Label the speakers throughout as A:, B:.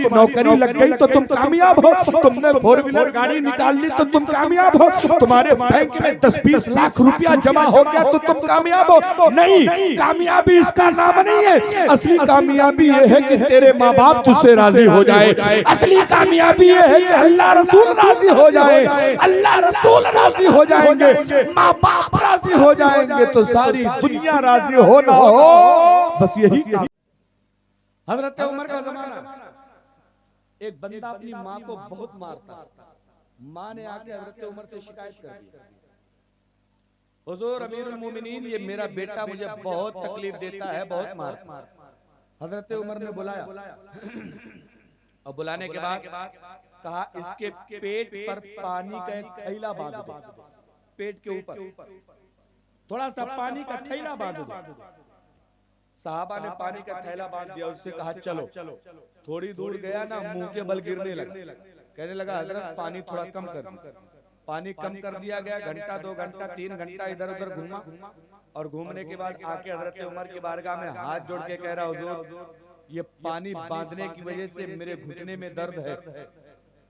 A: तुम्हारी नौकरी लग गई तो तुम कामयाब हो, तुमने 4 व्हीलर गाड़ी निकाल ली तो तुम कामयाब हो, तुम्हारे बैंक में 10-20 लाख रुपया जमा हो गया तो तुम कामयाब हो। नहीं, कामयाबी इसका नाम नहीं है। असली कामयाबी ये है कि तेरे माँ बाप तुझसे राजी हो जाए। असली कामयाबी ये है कि अल्लाह रसूल राजी हो जाए। अल्लाह रसूल राजी हो जाएंगे, माँ बाप राजी हो जाएंगे तो सारी दुनिया राजी हो ना हो, बस यही। हजरत उमर का जमाना, एक बंदा अपनी माँ को बहुत मारता, माँ ने आके हजरत उमर से शिकायत कर दी, हुजूर अमीरुल मोमिनीन, ये मेरा बेटा मुझे बहुत तकलीफ देता है, बहुत मारता। हजरत उमर ने बुलाया और बुलाने के बाद कहा इसके पेट पर पानी का एक थैला बांध दो, पेट के ऊपर थोड़ा सा पानी का थैला बांध दो। साहबा ने पानी का थैला बांध दिया, उससे कहा चलो। थोड़ी दूर गया ना, मुंह के बल गिरने लगा, कहने लगा हजरत पानी थोड़ा कम कर। पानी कम कर दिया गया, घंटा 2 घंटा 3 घंटा इधर उधर घूमा और घूमने के बाद आके हजरत उमर की बारगाह में हाथ जोड़ के कह रहा हुजूर ये पानी बांधने की वजह से मेरे घुटने में दर्द है,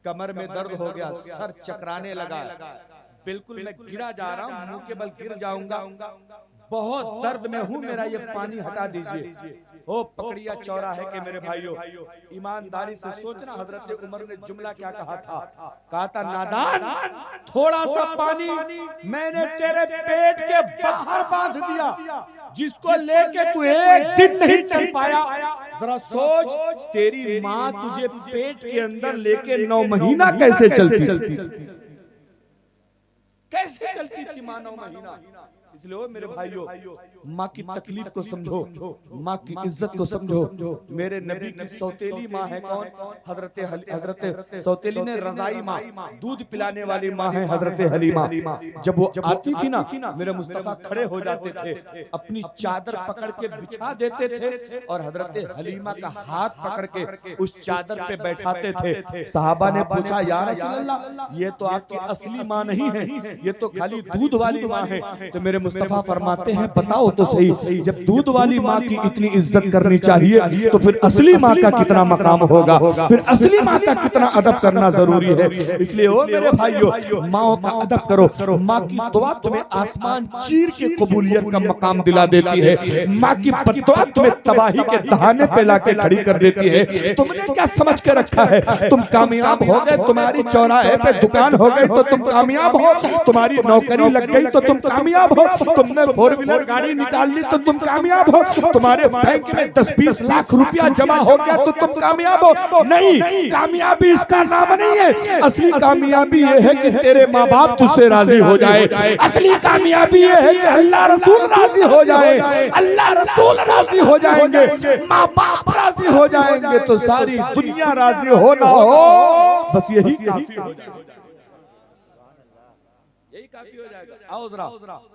A: कमर में दर्द हो गया, सर चकराने लगा, बिल्कुल मैं गिरा जा रहा हूँ, मुंह के बल गिर जाऊंगा, बहुत दर्द में हूँ, मेरा ये पानी हटा दीजिए। ओ पकड़िया चौराहे के मेरे भाइयों, ईमानदारी से सोचना हजरत उमर ने जुमला क्या कहा था। कहा था नादान, थोड़ा सा पानी मैंने तेरे पेट के बाहर बांध दिया, जिसको लेके तू एक दिन नहीं चल पाया। जरा सोच, तेरी माँ तुझे पेट के अंदर लेके 9 महीना कैसे चलती थी माँ 9 महीना। इसलिए मेरे भाइयों, माँ की तकलीफ को समझो, माँ की इज्जत को समझो। मेरे नबी की सौतेली माँ है कौन? हजरत सौतेली ने रजाई माँ, दूध पिलाने वाली माँ है हजरत हलीमा। जब वो आती थी ना, मेरे मुस्तफा खड़े हो जाते थे, अपनी चादर पकड़ के बिछा देते थे और हजरत हलीमा का हाथ पकड़ के उस चादर पे बैठाते थे। साहबा ने पूछा या रसूल अल्लाह, ये तो आपकी असली माँ नहीं है, ये तो खाली दूध वाली माँ है। तो मेरे मुस्तफा फरमाते हैं बताओ तो सही, जब दूध वाली माँ की इतनी इज्जत करनी चाहिए तो फिर असली माँ का कितना मकाम होगा, फिर असली माँ का कितना अदब करना जरूरी है। इसलिए ओ मेरे भाइयों, माओ का अदब करो। माँ की दुआ तुम्हें आसमान चीर के कबूलियत का मकाम दिला देती है। माँ की बद्दुआ तुम्हें तबाही के दहाने पे लाके खड़ी कर देती है। तुमने क्या समझ के रखा है तुम कामयाब हो गए, तुम्हारी चौराहे पे दुकान हो गई तो तुम कामयाब हो, तुम्हारी नौकरी लग गई तो तुम कामयाब हो, तुमने 4 व्हीलर गाड़ी निकाल ली तो तुम कामयाब हो, तुम्हारे बैंक में 10-20 लाख रुपया जमा हो गया तो तुम कामयाब हो। नहीं, कामयाबी इसका नाम नहीं है। असली कामयाबी ये है कि तेरे माँ बाप तुझसे राजी हो जाए। असली कामयाबी ये है कि अल्लाह रसूल राजी हो जाए। अल्लाह रसूल राजी हो जाएंगे, माँ बाप राजी हो जाएंगे तो सारी दुनिया राजी हो ना हो, बस यही काफी हो जाएगा, यही काफी हो जाएगा। आओ जरा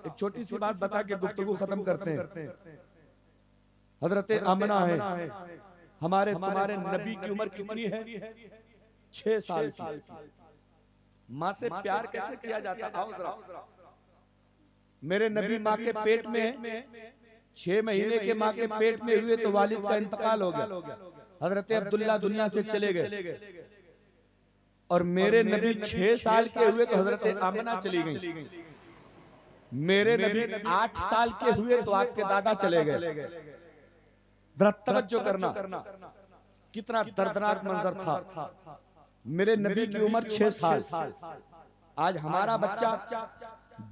A: एक छोटी सी बात बता के गुफ्तगू खत्म करते हैं। हजरत आमना है, हमारे तुम्हारे नबी की उम्र कितनी है? 6 साल की। माँ से प्यार कैसे किया जाता? आओ जरा। मेरे नबी माँ के पेट में 6 महीने के माँ के पेट में हुए तो वालिद का इंतकाल हो गया। हजरत अब्दुल्ला दुनिया से चले गए और मेरे नबी 6 साल के हुए तो हजरत आमना चली गई। मेरे नबी 8 साल के हुए तो आपके दादा चले गए। तवज्जो करना, कितना दर्दनाक मंजर था। मेरे नबी की उम्र 6 साल। आज हमारा बच्चा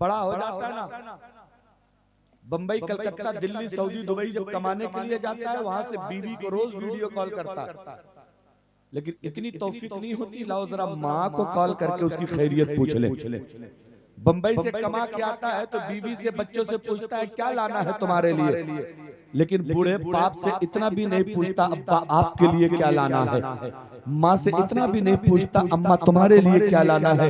A: बड़ा हो जाता है ना, बंबई, कलकत्ता, दिल्ली, सऊदी, दुबई जब कमाने के लिए जाता है, वहां से बीवी को रोज वीडियो कॉल करता है, लेकिन इतनी तौफीक नहीं होती लाओ जरा माँ को कॉल करके उसकी खैरियत पूछ ले। बंबई से कमा के आता है तो बीवी से बच्चों से पूछता है क्या लाना है तुम्हारे लिए, लेकिन बूढ़े बाप से इतना भी नहीं पूछता अब्बा आपके लिए क्या लाना है। माँ से इतना भी नहीं पूछता अम्मा तुम्हारे लिए क्या लाना है।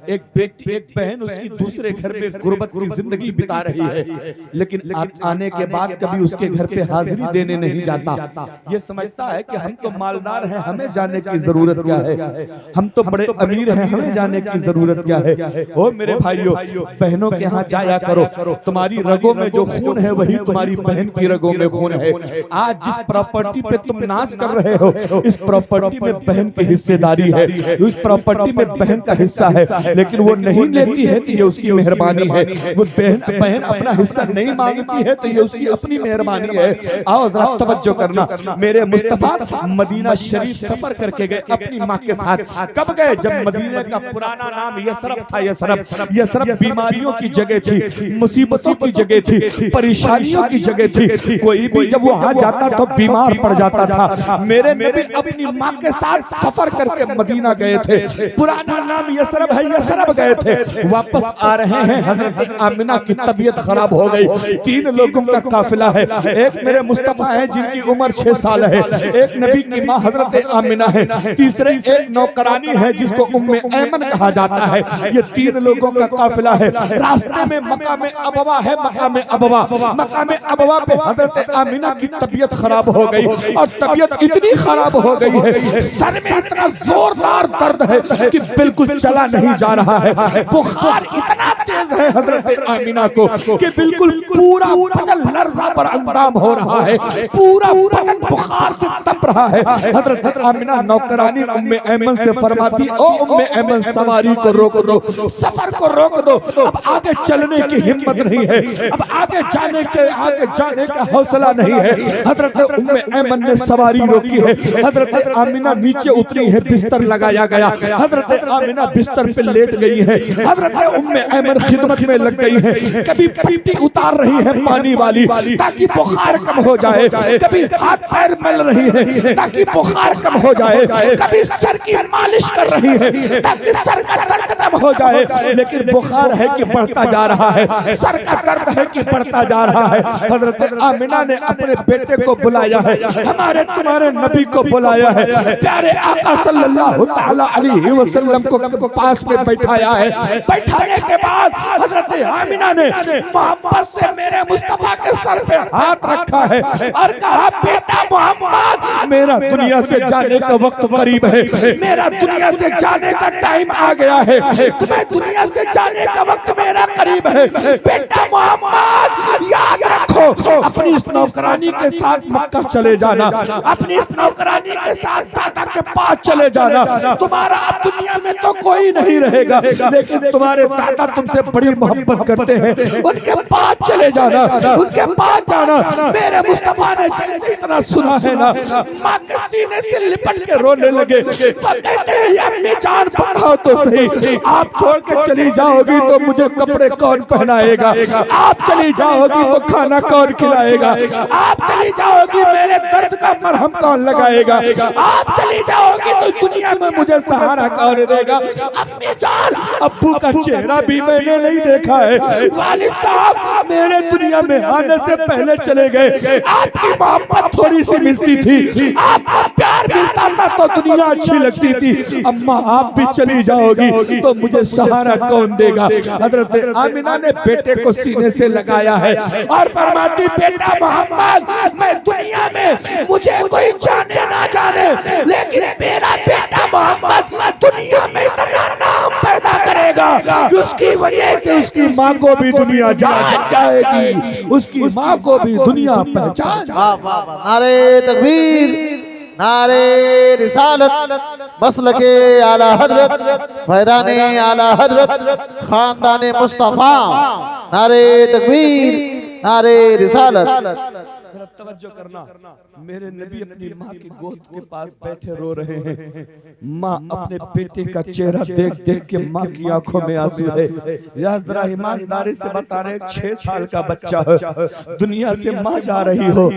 A: एक बेटी, एक बहन उसकी दूसरे घर में गुर्बत की जिंदगी बिता रही है, लेकिन आने के बाद कभी उसके घर पे हाजिरी देने नहीं जाता। ये समझता है कि हम तो मालदार हैं, हमें जाने की जरूरत क्या है, हम तो बड़े अमीर हैं, हमें जाने की जरूरत क्या है। ओ मेरे भाइयों, बहनों के यहाँ जाया करो। तुम्हारी रगों में जो खून है वही तुम्हारी बहन की रगों में खून है। आज जिस प्रॉपर्टी पे तुम नाच कर रहे हो, इस प्रॉपर्टी में बहन की हिस्सेदारी है, इस प्रॉपर्टी में बहन का हिस्सा है, लेकिन वो नहीं लेती है तो ये उसकी मेहरबानी है। वो बहन अपना हिस्सा नहीं मांगती है तो ये उसकी अपनी मेहरबानी है। आओ जरा तवज्जो करना। मेरे मुस्तफा मदीना शरीफ सफर करके गए अपनी माँ के साथ। कब गए? जब मदीने का पुराना नाम यसरब था। यसरब बीमारियों की जगह थी, मुसीबतों की जगह थी, परेशानियों की जगह थी। कोई भी जब वहां जाता तो बीमार पड़ जाता था। मेरे नबी अपनी माँ के साथ सफर करके मदीना गए थे। पुराना नाम यसरब है, यसरब गए थे। वापस आ रहे हैं, हजरत आमिना की तबीयत खराब हो गई। 3 लोगों का काफिला है। एक मेरे मुस्तफा है जिनकी उम्र 6 साल है, एक नबी की माँ हजरत आमिना है, तीसरे एक नौकरानी है जिसको उम्मे ऐमन कहा जाता है। ये 3 लोगों का काफिला है। रास्ते में मकामे अबवा है। मकामे अबवा पे हजरत आमिना की तबीयत खराब हो गई, और तबीयत इतनी खराब हो गई है, सर में इतना जोरदार दर्द है कि बिल्कुल चला नहीं जा रहा है। बुखार इतना तेज है हजरत आमिना को कि बिल्कुल पूरा बदन लर्जा पर अंदाम हो रहा है, पूरा बदन बुखार से तप रहा है। हजरत आमिना नौकरानी उम्मे ऐमन से फरमाती, ओ उम्मे ऐमन, सवारी को रोक दो, सफर को रोक दो, अब आगे चलने की हिम्मत नहीं है, अब आगे जाने का हौसला नहीं है। हजरत उम्मे ऐमन ने सवारी रोकी है। हजरत आमिना नीचे उतरी है, बिस्तर लगाया गया। हजरत आमिना बिस्तर पे लेट गई है। हजरत उम्मे ऐमन खिदमत में लग गई है। कभी पट्टी उतार रही है पानी वाली ताकि बुखार कम हो जाए, कभी हाथ पैर मल रही है ताकि बुखार कम हो जाए, कभी सर की मालिश कर रही है ताकि सर का दर्द कम हो जाए। लेकिन बुखार है कि बढ़ता जा रहा है, सर का दर्द है कि बढ़ता जा रहा है। हजरत आमिना ने अपने बेटे को बुलाया है, हमारे तुम्हारे नबी को बुलाया है, प्यारे आका सल्लल्लाहु तआला अलैहि वसल्लम को पास में बैठाया है। बैठाने के बाद हजरत आमिना ने मोहब्बत से मेरे मुस्तफा के सर पे हाथ रखा है और कहा, बेटा मोहम्मद, मेरा दुनिया से जाने का वक्त करीब है, मेरा दुनिया से जाने का टाइम आ गया है, तुम्हें दुनिया से जाने का वक्त मेरा करीब है। बेटा मोहम्मद, याद रखो, अपनी इस नौकरानी के साथ मक्का चले जाना, अपनी इस नौकरानी के साथ दादा के पास चले जाना। तुम्हारा अब दुनिया में तो कोई नहीं रहेगा, लेकिन तुम्हारे दादा तुमसे बड़ी मोहब्बत करते हैं, उनके पास चले जाना, उनके पास जाना। मेरे मुस्तफा ने जैसे इतना सुना है ना, माँ के सीने से लिपट के रोने लगे। कहते हैं, अम्मी जान बताओ तो सही, आप छोड़ के चली जाओगी तो मुझे कपड़े कौन पहनाएगा, आप चली जाओगी तो खाना कौन खिलाएगा, आप चली जाओगी मेरे दर्द का मरहम कौन लगाएगा, आप चली जाओगी तो दुनिया में मुझे सहारा कौन देगा। अम्मी जान, अब्बू का चेहरा भी मैंने नहीं देखा है, वालिद साहब मेरे दुनिया में आने से पहले चले गए, आपकी मोहब्बत थोड़ी सी मिलती थी, आपका प्यार मिलता था तो दुनिया अच्छी लगती थी। अम्मा आप भी चली जाओगी तो मुझे सहारा कौन देगा। हजरत आमिना ने बेटे को सीने से लगाया है और फरमाती, बेटा मोहम्मद, मैं दुनिया में मुझे कोई जाने ना जाने, लेकिन मेरा बेटा मोहम्मद दुनिया में इतना नाम पैदा करेगा कि उसकी वजह से उसकी माँ को भी दुनिया जान जाएगी, उसकी माँ को भी दुनिया पहचान।
B: नारे तकबीर, नारे रिसालत, मसलके आला हजरत, फैज़ाने आला हजरत, खानदाने मुस्तफा। नारे तकबीर, नारे रिसालत।
A: तवज्जो करना, मेरे नबी अपनी माँ की गोद के पास बैठे रो रहे हैं। माँ अपने बेटे का चेहरा देख देख के माँ की आंखों में आंसू है। या जरा ईमानदारी से बता रहे, 6 साल का बच्चा है, दुनिया से माँ जा रही हो,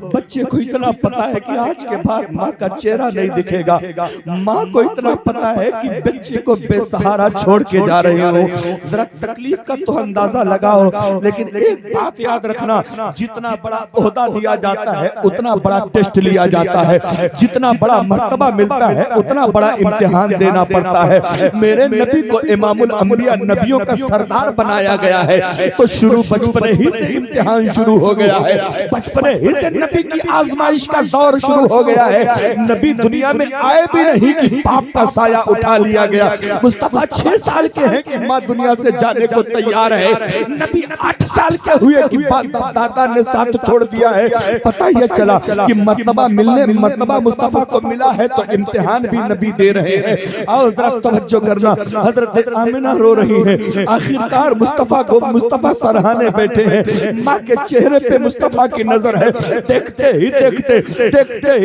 A: बच्चे को इतना पता है कि आज के बाद माँ का चेहरा नहीं दिखेगा, माँ को इतना पता है कि बच्चे को बेसहारा छोड़ के जा रही हो। जरा तकलीफ का तो अंदाजा लगाओ, लेकिन एक बात याद रखना, जितना बड़ा ओहदा ओहदा दिया जाता है उतना बड़ा टेस्ट लिया जाता है, जितना बड़ा मर्तबा मिलता है उतना बड़ा इम्तिहान देना पड़ता है। मेरे नबी को इमामुल अंबिया नबियों का सरदार बनाया गया है, तो शुरू बचपने ही से इम्तिहान शुरू हो गया है, बचपने ही से नबी की आजमाइश का दौर शुरू हो गया है। नबी दुनिया में आए भी नहीं कि बाप का साया उठा लिया गया। मुस्तफा 6 साल के हैं कि माँ दुनिया से जाने को तैयार है, नबी 8 साल के हुए कि दादा ने साथ छोड़ दिया है। पता यह चला कि मर्तबा मिलने मर्तबा मुस्तफा को मिला है तो इम्तिहान भी नबी दे रहे हैं। और जरा तवज्जो करना, हजरत आमिना रो रही है, आखिरकार मुस्तफा को मुस्तफा सराहने बैठे हैं, माँ के चेहरे पे मुस्तफा की नजर है। देखते ही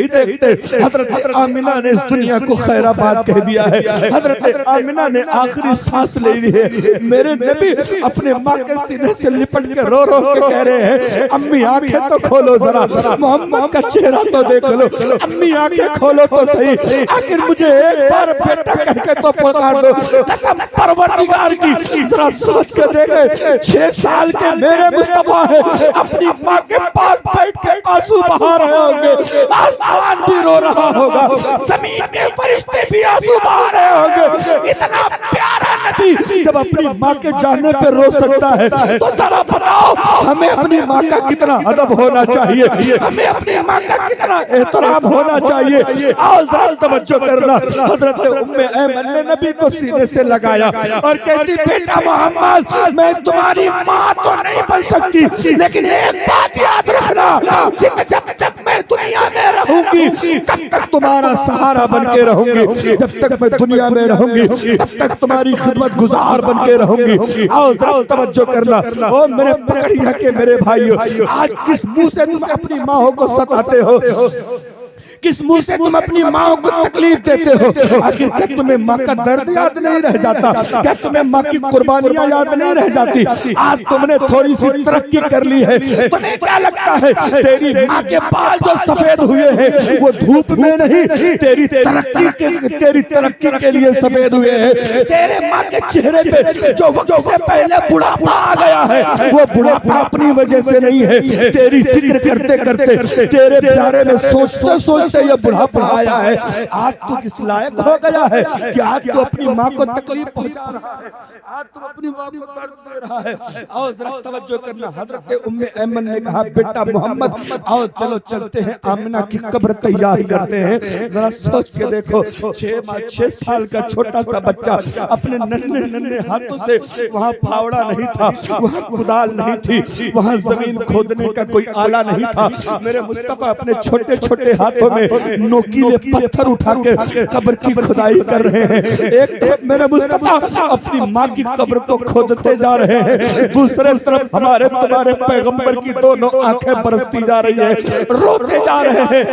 A: देखते हजरत आमिना ने इस दुनिया को खैराबाद कह दिया है। हजरत आमिना ने आखिरी सांस ले ली है। मेरे नबी अपने माँ के सीने से लिपट के रो के कह रहे हैं, अम्मी आंखें तो खोलो जरा, मोहम्मद का चेहरा तो देख लो, अम्मी आंखें खोलो तो सही, आखिर मुझे एक बार बेटा कह के तो पुकार दो। कसम परवरदिगार की, जरा सोच के देखे, 6 साल के मेरे मुस्तफा है, अपनी माँ के पास बैठ के आंसू बहा रहे होंगे, आसमान भी रो रहा होगा, जमीन के फरिश्ते भी आंसू बहा रहे होंगे। इतना प्यारा नबी जब अपनी माँ के जाने पे रो सकता है तो जरा बताओ हमें अपनी माँ का कितना अदब होना चाहिए, हमें अपनी माँ का कितना एहतराम होना चाहिए। आओ जरा तवज्जो करना, हजरत उम्मे ऐमन ने नबी को सीने से लगाया और कहती, बेटा मोहम्मद मैं तुम्हारी माँ तो नहीं बन सकती, लेकिन एक बात याद रखना, जब तक मैं दुनिया में रहूंगी तब तक तुम्हारा सहारा बन के रहूंगी, जब तक मैं दुनिया में रहूंगी तब तक तुम्हारी खिदमत गुजार बन के रहूंगी। आओ जरा तवज्जो करना, ओ मेरे पकड़िया के मेरे भाइयों, आज किस मुंह से तुम अपनी माँ को सताते हो, किस मुंह से तुम अपनी माँ को तकलीफ देते हो? आखिर क्या तुम्हें माँ का दर्द याद नहीं रह जाता? क्या तुम्हें माँ की कुर्बानियां याद नहीं रह जाती? आज तुमने थोड़ी सी तरक्की कर ली है, तुम्हें क्या लगता है तेरी माँ के बाल जो सफेद हुए हैं वो धूप में नहीं, तेरी तरक्की के लिए सफेद हुए हैं। तेरे माँ के चेहरे पे जो वक्त से पहले बुढ़ापा आ गया है वो बुढ़ापा अपनी वजह से नहीं है, तेरी फिक्र करते करते, तेरे बारे में सोचते सोचते ये बुढ़ापा आया है। आज तू किस लायक हो गया है कि आज तू अपनी माँ को तकलीफ पहुंचा रहा है, आज तू अपनी माँ को दर्द दे रहा है। आओ जरा तवज्जो करना, हजरत उम्मे ऐमन ने कहा, बेटा मोहम्मद आओ चलो चलते हैं, आमिना की कब्र तैयार करते हैं। जरा सोच के देखो, 6 साल का छोटा सा बच्चा अपने नन्हे हाथों से, वहाँ फावड़ा नहीं था, वहाँ कुदाल नहीं थी, वहाँ जमीन खोदने का कोई आला नहीं था, मेरे मुस्तफा अपने छोटे छोटे हाथों में नोकीले पत्थर उठा के कब्र की खुदाई कर रहे हैं। एक तरफ मेरे मुस्तफा अपनी माँ की कब्र को खोदते जा रहे हैं, दूसरे तरफ हमारे तुम्हारे पैगंबर की दोनों आंखें बरसती जा रही है, रोते जा रहे हैं,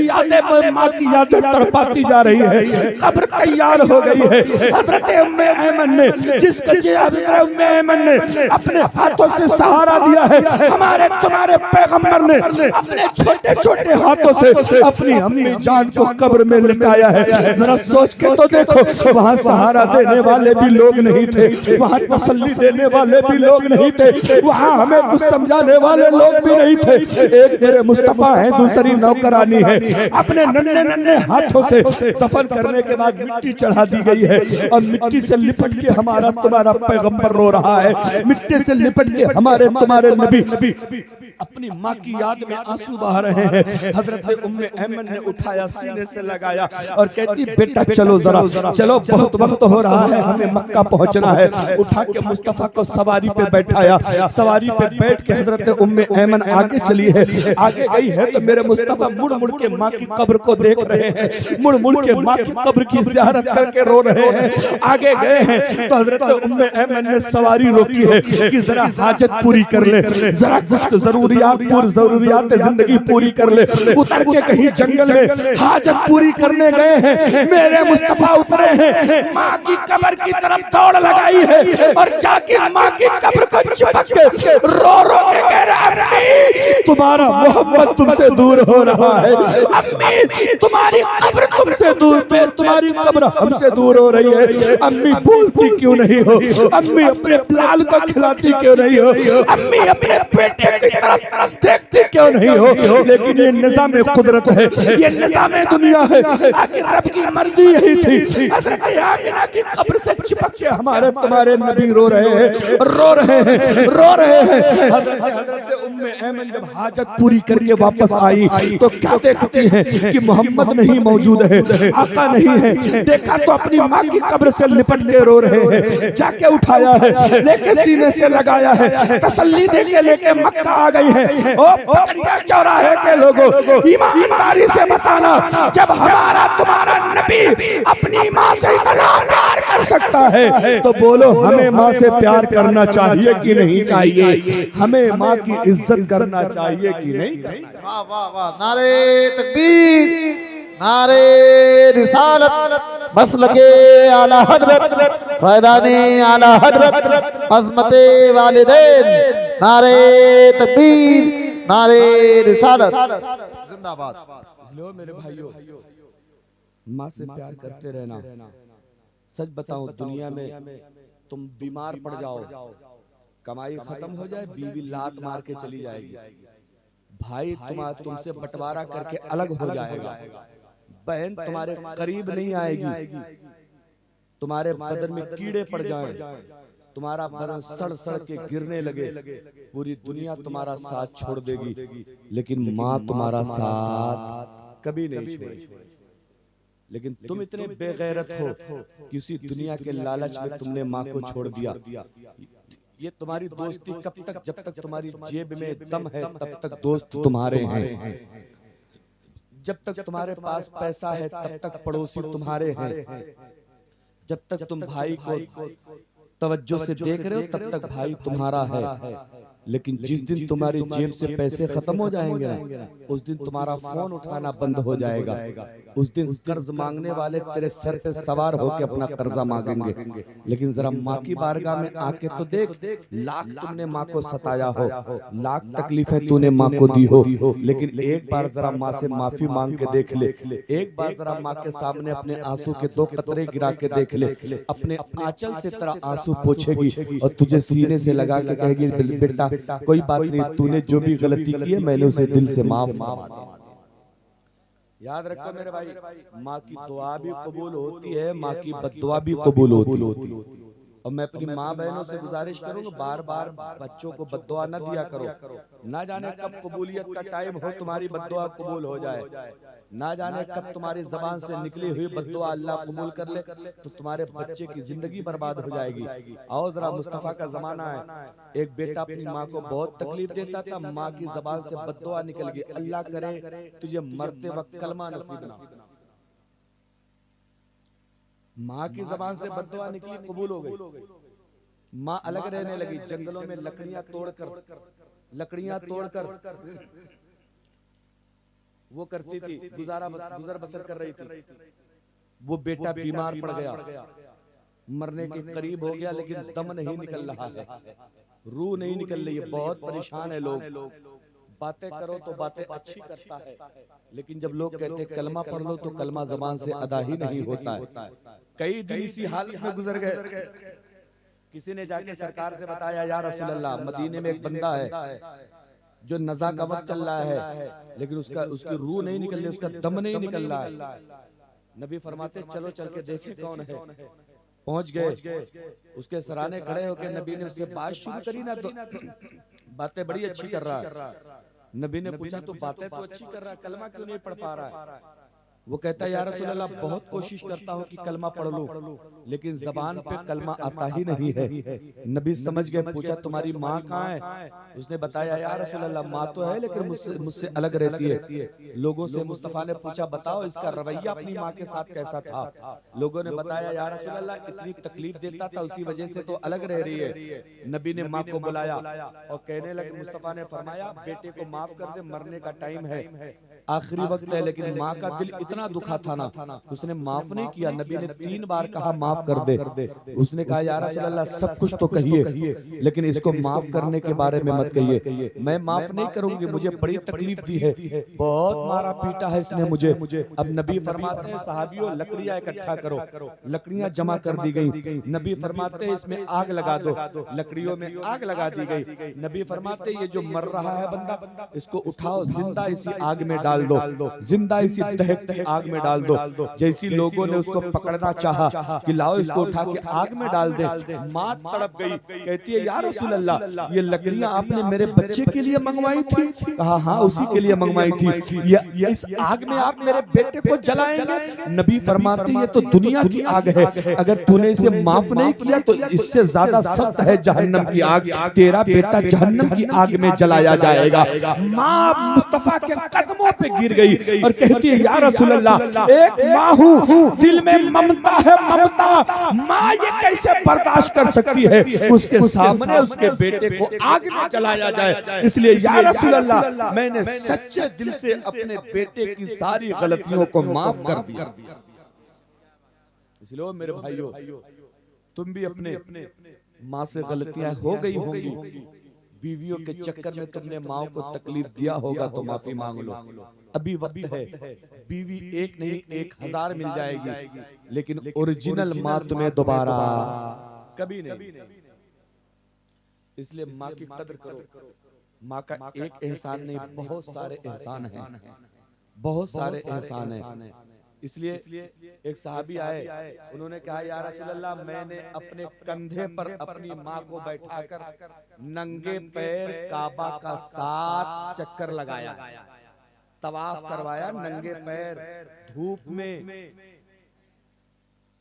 A: यादें माँ की यादें तड़पाती जा रही है। कब्र तैयार हो गई है। हजरत उम्मे ऐमन ने, जिसका हजरत उम्मे ऐमन ने अपने हाथों से सहारा दिया है, हमारे तुम्हारे पैगंबर ने अपने छोटे छोटे हाथों से अपनी अम्मी जान को कब्र में लिटाया है। जरा सोच के तो देखो, वहाँ सहारा देने वाले भी लोग नहीं थे, वहाँ तसल्ली देने वाले भी लोग नहीं थे, वहाँ हमें कुछ समझाने वाले लोग भी नहीं थे। एक मेरे मुस्तफा है, दूसरी नौकरानी है। अपने नन्हे हाथों से दफन करने के बाद मिट्टी चढ़ा दी गई है और मिट्टी से लिपट के हमारा तुम्हारा पैगंबर रो रहा है, मिट्टी से लिपट के हमारे तुम्हारे नबी अपनी माँ की याद में आंसू बहा रहे हैं। हजरत उम्मे ऐमन ने उठाया, सीने से लगाया और कहती, बेटा चलो जरा चलो, बहुत वक्त हो रहा है, हमें मक्का पहुंचना है। उठा के मुस्तफा को सवारी पे बैठाया, सवारी पे बैठ के हजरत उम्मे ऐमन आगे चली है। आगे गई है तो मेरे मुस्तफा मुड़ मुड़ के माँ की कब्र को देख रहे हैं, मुड़ मुड़ के माँ की कब्र की ज़ियारत करके रो रहे हैं। आगे गए हैं तो हजरत उम्मे ऐमन ने सवारी रोकी है कि जरा हाजत पूरी कर ले, जरा कुछ जरूरियात जिंदगी पूरी कर ले। उतर के कहीं जंगल में हाजत पूरी करने गए हैं, मेरे मुस्तफा उतरे हैं, माँ की कब्र की तरफ दौड़ लगाई है और जाके माँ की कब्र को चिपक के रो के कह रहा है, अम्मी तुम्हारा मोहम्मद तुमसे दूर हो रहा है, अम्मी तुम्हारी कब्र तुमसे दूर, तुम्हारी कब्र हमसे दूर हो रही है। अम्मी बोलती क्यों नहीं हो, अम्मी अपने लाल को खिलाती क्यों नहीं हो, अम्मी अपने बेटे की तरफ तरफ तरफ देखते क्यों नहीं हो? लेकिन ये निजाम कुदरत है, ये निजाम दुनिया है। आखिर रब की मर्जी यही थी। हजरत आमिना की कब्र से चिपक के हमारे तुम्हारे नबी रो रहे हैं, रो रहे हैं, रो रहे हैं। हजरत उम्मे ऐमन जब हाजत पूरी करके वापस आई तो क्या देखती है कि मोहम्मद नहीं मौजूद है, आका नहीं है। देखा तो अपनी माँ की कब्र से लिपट के रो रहे हैं। जाके उठाया है, लेके सीने से लगाया है, तसल्ली देके लेके मक्का आ गई है। ओ पकड़िया चौराहे के लोगों, ईमानदारी से बताना, जब हमारा तुम्हारा नबी अपनी माँ से इतना प्यार कर सकता है तो बोलो हमें माँ से प्यार करना चाहिए कि नहीं चाहिए? हमें माँ की इज्जत करना चाहिए कि नहीं करना?
B: वाह वाह वाह, नारे तकबीर, नारे रिसालत, मसलके आला हजरत, फैज़ाने आला हजरत, अज़मते वालिदैन, नारे तकबीर, नारे रिसालत, जिंदाबाद।
A: इसलिए मेरे भाइयों, माँ से प्यार करते रहना। सच बताऊं, दुनिया में तुम बीमार पड़ जाओ, कमाई खत्म हो जाए, बीवी लात मार के चली जाएगी, भाई तुमसे बंटवारा करके अलग हो जाएगा, बहन तुम्हारे करीब नहीं आएगी, तुम्हारे बदन में कीड़े पड़ जाएं, तुम्हारा बदन सड़ सड़ के गिरने लगे, पूरी दुनिया तुम्हारा साथ छोड़ देगी, लेकिन माँ तुम्हारा साथ कभी नहीं छोड़ेगी। लेकिन तुम इतने बेगैरत हो कि उसी दुनिया के लालच में तुमने माँ को छोड़ दिया। ये तुम्हारी दोस्ती कब तक? जब तक तुम्हारी जेब में दम है तब तक दोस्त तुम्हारे हैं, जब तक तुम्हारे पास पैसा है तब तक पड़ोसी तुम्हारे हैं, जब तक तुम भाई को तवज्जो से देख रहे हो तब तक भाई तुम्हारा है। लेकिन जिस दिन तुम्हारी जेब से पैसे खत्म हो जाएंगे ना, उस दिन तुम्हारा फोन उठाना बंद हो जाएगा, उस दिन कर्ज मांगने वाले तेरे सर पे सवार होकर अपना कर्जा मांगेंगे। लेकिन जरा माँ की बारगाह में आके तो देख, लाख तुमने माँ को सताया हो, लाख तकलीफें तूने माँ को दी हो, लेकिन एक बार जरा माँ से माफी मांग के देख ले, एक बार जरा माँ के सामने अपने आंसू के 2 कतरे गिरा के देख ले। अपने आंचल से तेरा आंसू पोंछेगी और तुझे सीने से लगा के कहेगी, बेटा कोई बात नहीं, तूने जो भी गलती की है मैंने उसे दिल से माफ फरमा दिया। याद रखो मेरे भाई, माँ की दुआ भी कबूल होती है, माँ की बद्दुआ भी कबूल होती है। और मैं अपनी माँ बहनों से गुजारिश करूंगा, बार बार बच्चों को बद्दुआ न दिया करो। ना जाने कब कबूलियत का टाइम हो, तुम्हारी बद्दुआ कबूल हो जाए, ना जाने कब तुम्हारी जबान से निकली हुई बद्दुआ अल्लाह कबूल कर ले तो तुम्हारे बच्चे की जिंदगी बर्बाद हो जाएगी। आओ जरा, मुस्तफा का जमाना है, एक बेटा अपनी माँ को बहुत तकलीफ देता था, माँ की जबान से बद्दुआ निकल गई, अल्लाह करे तुझे मरते वक्त कलमा नसीब ना। माँ की जबान से बद्दुआ निकली, कबूल हो गई, माँ अलग रहने लगी, जंगलों में लकड़ियां तोड़कर वो करती थी, गुजर बसर कर रही थी। वो बेटा बीमार पड़ गया, मरने के करीब हो गया, लेकिन दम नहीं निकल रहा है, रूह नहीं निकल रही है, बहुत परेशान है लोग। बातें करो तो बातें अच्छी करता है, लेकिन जब लोग कहते कलमा पढ़ लो तो कलमा जबान से अदा ही नहीं होता है। कई दिन इसी हालत में गुजर गए। किसी ने जाके सरकार से बताया, या रसूल अल्लाह, मदीने में एक बंदा है जो नज़ा का वक्त चल रहा है, लेकिन उसकी रूह नहीं निकल रही, उसका दम नहीं निकल रहा है। नबी फरमाते चलो चल के देखे कौन है। पहुंच गए, उसके सराहने खड़े होकर नबी ने उससे बात शुरू करी ना, तो बातें बड़ी अच्छी कर रहा है। नबी ने पूछा तो बातें तो अच्छी कर रहा है, कलमा क्यों नहीं पढ़ पा रहा है? वो कहता है, या रसूल अल्लाह, बहुत कोशिश करता हूँ कि कलमा पढ़ लूं, लेकिन जबान पे कलमा आता ही नहीं है। नबी समझ गए, पूछा तुम्हारी माँ कहाँ है? उसने बताया, या रसूल अल्लाह, माँ तो है लेकिन मुझसे अलग रहती है। लोगों से मुस्तफा ने पूछा, बताओ इसका रवैया अपनी माँ के साथ कैसा था? लोगों ने बताया, या रसूल अल्लाह, इतनी तकलीफ देता था, उसी वजह से तो अलग रह रही है। नबी ने माँ को बुलाया और कहने लगे, मुस्तफा ने फरमाया, बेटे को माफ कर दे, मरने का टाइम है, आखिरी वक्त है, लेकिन माँ का दिल इतना दुखा था ना, उसने माफ नहीं किया। नबी ने 3 बार कहा माफ कर दे। उसने कहा या रसूल अल्लाह सब कुछ तो कहिए, लेकिन इसको माफ करने के बारे में मत कहिए। मैं माफ नहीं करूंगी, मुझे बड़ी तकलीफ दी है, बहुत मारा पीटा है इसने मुझे। अब नबी फरमाते हैं सहाबियों लकड़ियां इकट्ठा करो, लकड़ियां जमा कर दी गई। नबी फरमाते हैं इसमें आग लगा दो, लकड़ियों में आग लगा दी गई। नबी फरमाते ये जो मर रहा है बंदा, इसको उठाओ, जिंदा इसी आग में डाल दो, जिंदा इसी दहकती आग में डाल दो। जैसी लोगों ने उसको पकड़ना चाहा कि लाओ इसको उठा के आग में डाल दे, मां तड़प गई, कहती है या रसूल अल्लाह ये लकड़ियां आपने मेरे बच्चे के लिए मंगवाई थी? कहा हाँ उसी के लिए मंगवाई थी। इस आग में आप मेरे बेटे को जलाएंगे? नबी फरमाते ये तो दुनिया की आग है, अगर तूने इसे माफ नहीं किया तो इससे ज्यादा सख्त है जहन्नम की आग, तेरा बेटा जहन्नम की आग में जलाया जाएगा। माँ मुस्तफा के कदमों पे गिर गई और कहती है या रसूल अल्लाह एक माँ हूँ, दिल में ममता है, ममता, माँ ये कैसे बर्दाश्त कर सकती है उसके सामने उसके बेटे को आग में जलाया जाए। इसलिए या रसूल अल्लाह मैंने सच्चे दिल से अपने बेटे की सारी गलतियों को माफ कर दिया। इसलिए मेरे भाइयों तुम भी अपने माँ से गलतियां हो गई होंगी, बीवियों के चक्कर में तुमने माँ को तकलीफ दिया होगा तो माफी मांग लो। अभी वक्त है, बीवी एक नहीं 1000 मिल जाएगी, लेकिन ओरिजिनल माँ तुम्हें दोबारा कभी नहीं। इसलिए माँ की कदर करो। माँ का एक एहसान नहीं, बहुत सारे एहसान हैं, बहुत सारे एहसान हैं। इसलिए एक सहाबी आए, उन्होंने कहा या रसूल अल्लाह मैंने अपने कंधे पर अपनी माँ को बैठाकर नंगे पैर काबा का 7 चक्कर लगाया, तवाफ करवाया नंगे पैर धूप में।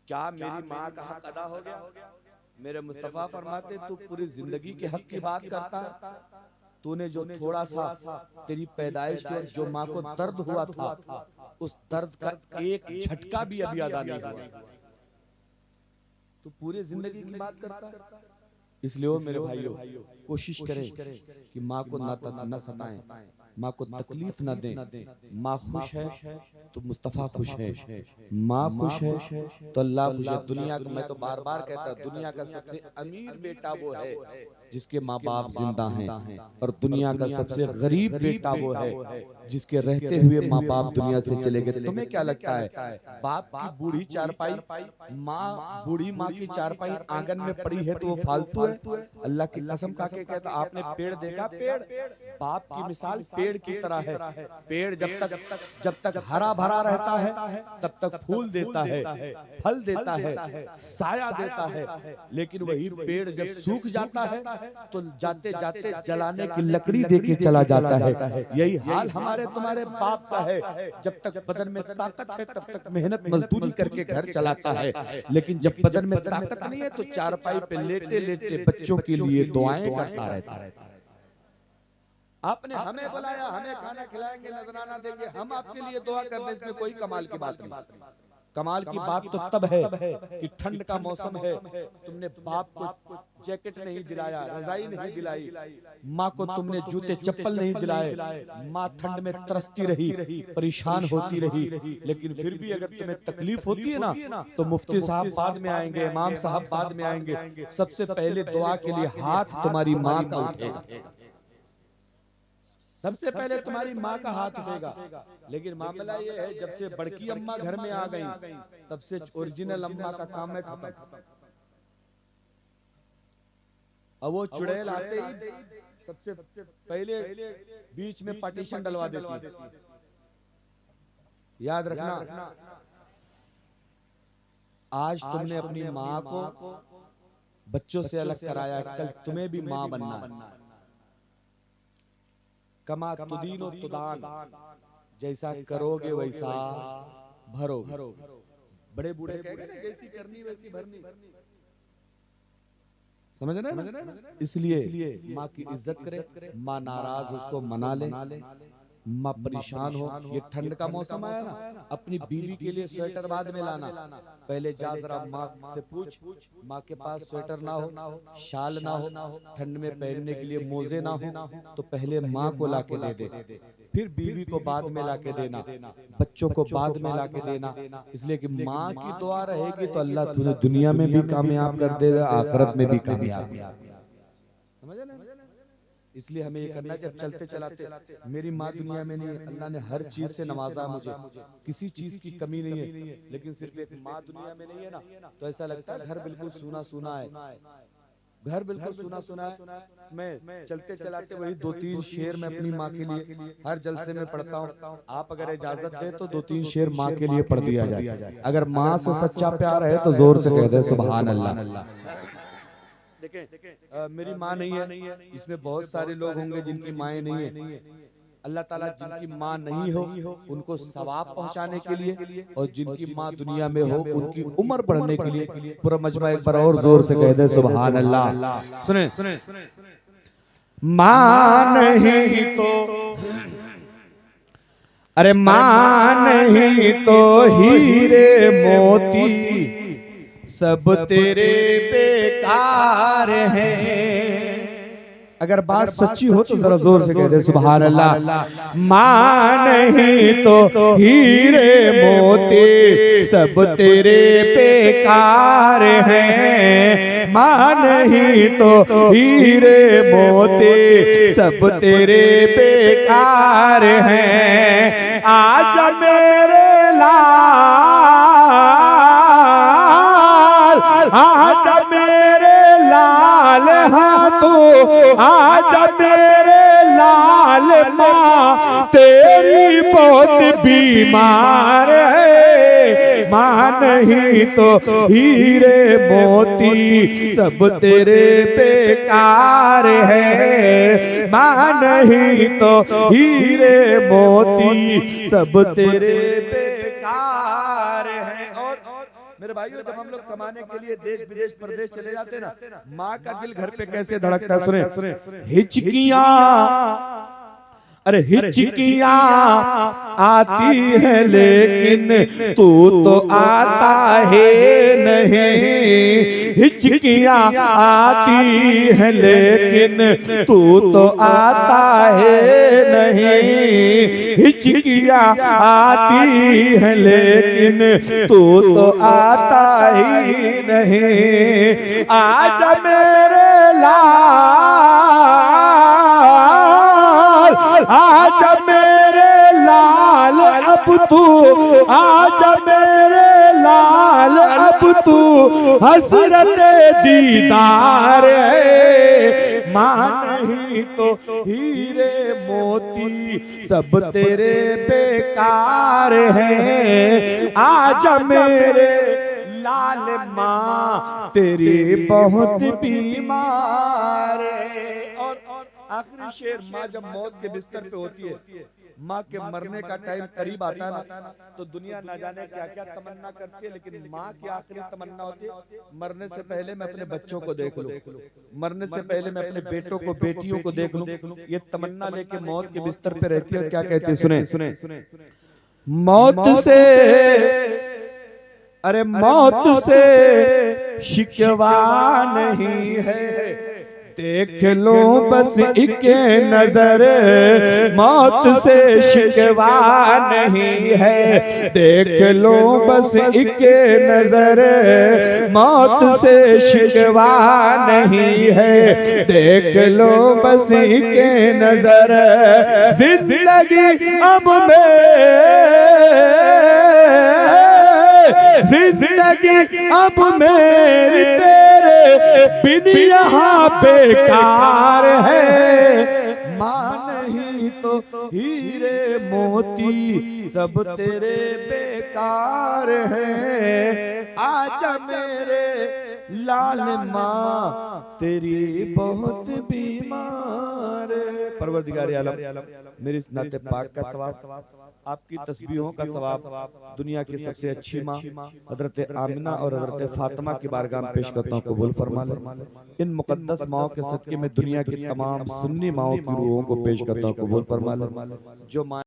A: क्या मेरी माँ का हक अदा हो गया? मेरे मुस्तफा फरमाते तू पूरी जिंदगी के हक की बात करता, तूने जो थोड़ा सा तेरी पैदाइश के जो माँ को दर्द हुआ था उस दर्द का एक झटका भी अभी अदा नहीं हुआ, तू पूरी जिंदगी की बात करता। इसलिए मेरे भाइयों कोशिश करें कि माँ को न सताएं, माँ को तकलीफ न दें। माँ खुश है तो मुस्तफा खुश है, माँ खुश है तो अल्लाह खुश है। दुनिया का, मैं तो बार बार कहता, दुनिया का सबसे अमीर बेटा वो है जिसके माँ बाप जिंदा हैं, और दुनिया का सबसे गरीब बेटा वो है जिसके रहते हुए माँ बाप दुनिया से चले गए। तुम्हें क्या लगता है बाप की बूढ़ी चारपाई, माँ बूढ़ी माँ की चारपाई आंगन में पड़ी है तो वो फालतू है? अल्लाह की कसम खा के कहता, आपने पेड़ देखा? पेड़, बाप की मिसाल पेड़ की तरह है। पेड़ जब तक हरा भरा रहता है तब तक फूल देता है, फल देता है, साया देता है, लेकिन वही पेड़ जब सूख जाता है तो जाते जाते जलाने की लकड़ी देके चला जाता है। यही हाल हमारे तुम्हारे बाप का है। जब तक बदन में ताकत है तब तक मेहनत मजदूरी करके घर चलाता है, लेकिन जब बदन में ताकत नहीं है तो चारपाई पे लेटे लेटे बच्चों के लिए दुआएं करता रहता है। आपने हमें बुलाया, हमें खाना खिलाएंगे, नजराना देंगे, हम आपके लिए दुआ कर दें, इसमें कोई कमाल की बात नहीं। कमाल की बात तो तब है कि ठंड का मौसम है, तुमने बाप को जैकेट नहीं दिलाया, रजाई नहीं दिलाई, माँ को तुमने जूते चप्पल नहीं दिलाए, माँ ठंड में तरसती रही, परेशान होती रही, लेकिन फिर भी अगर तुम्हें तकलीफ होती है ना तो मुफ्ती साहब बाद में आएंगे, इमाम साहब बाद में आएंगे, सबसे पहले दुआ के लिए हाथ तुम्हारी माँ का उठेगा, सबसे पहले तुम्हारी माँ का हाथ उठेगा। लेकिन मामला ये है जब से बड़की अम्मा घर में आ गई तब से ओरिजिनल अम्मा का काम है खत्म। अब वो चुड़ैल आते ही सबसे पहले बीच में पार्टीशन डलवा देती। याद रखना, आज तुमने अपनी माँ को बच्चों से अलग कराया, कल तुम्हें भी माँ बनना। कमा तुदीनो तुदान, जैसा करोगे वैसा भरोगे। बड़े बूढ़े कहेंगे ना जैसी करनी वैसी भरनी, समझ रहे? इसलिए माँ की इज्जत करें, माँ नाराज उसको मना ले, माँ परेशान हो, ये ठंड का मौसम आया ना, अपनी बीवी के लिए स्वेटर बाद में लाना। पहले जा जरा माँ से पूछ, माँ के पास स्वेटर ना हो, शाल ना हो, ठंड में पहनने के लिए मोजे ना हो, तो पहले माँ को ला के दे दे, फिर बीवी को बाद में ला के देना, बच्चों को बाद में ला के देना। इसलिए कि माँ की दुआ रहेगी तो अल्लाह तुझे दुनिया में भी कामयाब कर देगा, आखिरत में भी कामयाब। समझे ना? इसलिए हमें ये करना है, जब चलते चलाते मेरी माँ दुनिया में नहीं है, अल्लाह ने हर चीज से नवाजा मुझे, किसी चीज की कमी नहीं है, लेकिन सिर्फ एक माँ दुनिया में नहीं है ना, तो ऐसा लगता है घर बिल्कुल सूना सूना है, घर बिल्कुल सुना सुना है। मैं चलते चलाते वही 2-3 शेर मैं अपनी माँ के लिए हर जलसे में पढ़ता हूँ। आप अगर इजाजत दे तो 2-3 शेर माँ के लिए पढ़ दिया जाए। अगर माँ से सच्चा प्यार है तो जोर से कह दे सुभान अल्लाह। देखें मेरी माँ नहीं है, इसमें बहुत सारे लोग होंगे जिनकी माएँ नहीं है। अल्लाह ताला जिनकी माँ नहीं हो उनको सवाब पहुंचाने के लिए, और जिनकी माँ दुनिया में हो उनकी उम्र बढ़ने के लिए पूरा मजमा एक बार और जोर से कह दे सुभान अल्लाह। सुने, माँ नहीं तो, अरे माँ नहीं तो हीरे मोती सब तेरे बेकार हैं। अगर बात सच्ची हो तो जरा जोर से कह दे सुभान अल्लाह। माँ नहीं तो हीरे मोती सब तेरे बेकार हैं, माँ नहीं तो हीरे मोती सब तेरे बेकार हैं। आज मेरे लाल, आज मेरे लाल हाथों, आज मेरे लाल माँ तेरी बहुत बीमार है। माँ नहीं तो हीरे मोती सब तेरे बेकार है, माँ नहीं तो हीरे मोती सब तेरे बेकार है। और मेरे भाइयों, जब हम लोग कमाने के लिए देश विदेश प्रदेश चले जाते हैं ना, माँ का दिल घर पे कैसे धड़कता है सुने। हिचकियां, अरे हिचकियां आती है लेकिन तू तो आता है नहीं। हिचकियां आती है लेकिन तू तो आता है नहीं। हिचकियां आती है लेकिन तू तो आता ही नहीं। आज मेरे लाल, आज मेरे लाल अब तू, आज मेरे लाल अब तू हसरत दीदार है। माँ नहीं तो हीरे मोती सब तेरे बेकार हैं। आज मेरे लाल माँ तेरी बहुत बीमार है। और आखिरी शेर, माँ जब मौत के बिस्तर पे होती है, माँ के मरने का टाइम करीब आता है ना, तो दुनिया ना जाने क्या क्या तमन्ना करती है, लेकिन माँ की आखिरी तमन्ना होती है मरने से पहले मैं अपने बच्चों को देख लूं, मरने से पहले मैं अपने बेटों को बेटियों को देख लूं। ये तमन्ना लेके मौत के बिस्तर पे रहती है। और क्या कहती है सुने, मौत से, अरे मौत से शिकवा नहीं है, देख लो बस एक नजर, मौत से शिकवा नहीं है, देख लो बस एक नजर, मौत से शिकवा नहीं है, देख लो बस एक नजर। जिंदगी अब जिंदगी अब मेरी तेरे बिन यहाँ बेकार है। माँ नहीं तो हीरे मोती सब तेरे बेकार हैं। आजा मेरे लाल माँ तेरी बहुत बीमार है। परवरदिगार आलम, मेरी इस नाते पाक का सवाब, आपकी तस्बीहों का सवाब दुनिया की सबसे अच्छी माँ हजरत आमिना और हजरत फातिमा की बारगाह में पेश करता हूँ, कबूल फरमा ले। इन मुकद्दस माओं के सदके में दुनिया की तमाम सुन्नी माओं की रूहों को पेश करता हूँ, कबूल फरमा ले। जो माँ